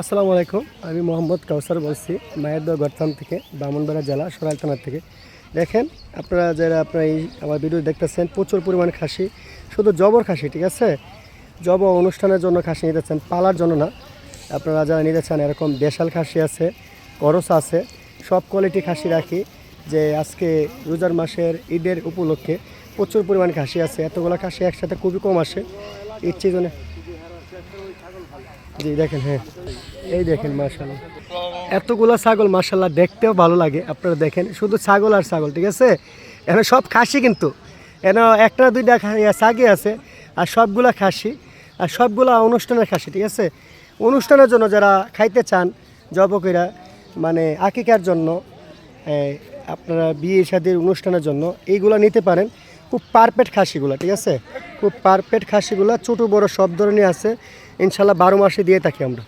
আসসালামু আলাইকুম। আমি মোহাম্মদ কাউসার বলছি মায়েরদহ গড়থান থেকে, ব্রাহ্মণবাড়িয়া জেলা সরাইল থানার থেকে। দেখেন আপনারা যারা এই আমার ভিডিও দেখতেছেন, প্রচুর পরিমাণ খাসি, শুধু জবর খাসি, ঠিক আছে। জব অনুষ্ঠানের জন্য খাসি নিতেছেন, পালার জন্য না। আপনারা যারা নিতে চান এরকম দেশাল খাসি আছে, করস আছে, সব কোয়ালিটি খাসি রাখি। যে আজকে রোজার মাসের ঈদের উপলক্ষে প্রচুর পরিমাণ খাসি আছে। এতগুলো খাসি একসাথে খুবই কম আসে ঈদ সিজনে। জি দেখেন, হ্যাঁ এই দেখেন মাশাআল্লাহ, এতগুলো ছাগল মাশাআল্লাহ, দেখতেও ভালো লাগে। আপনারা দেখেন শুধু ছাগল আর ছাগল, ঠিক আছে। এখানে সব খাসি, কিন্তু এখানে একটা দুইটা ছাগি আছে, আর সবগুলা খাসি, আর সবগুলা অনুষ্ঠানের খাসি, ঠিক আছে। অনুষ্ঠানের জন্য যারা খাইতে চান জবকইরা, মানে আকিকার জন্য, আপনারা বিয়ে শাদীর অনুষ্ঠানের জন্য এইগুলো নিতে পারেন। খুব পারফেক্ট খাসিগুলো, ঠিক আছে, খুব পারফেক্ট খাসিগুলো, ছোটো বড় সব ধরনের আছে। ইনশাল্লাহ 12 মাসে দিয়ে থাকি আমরা।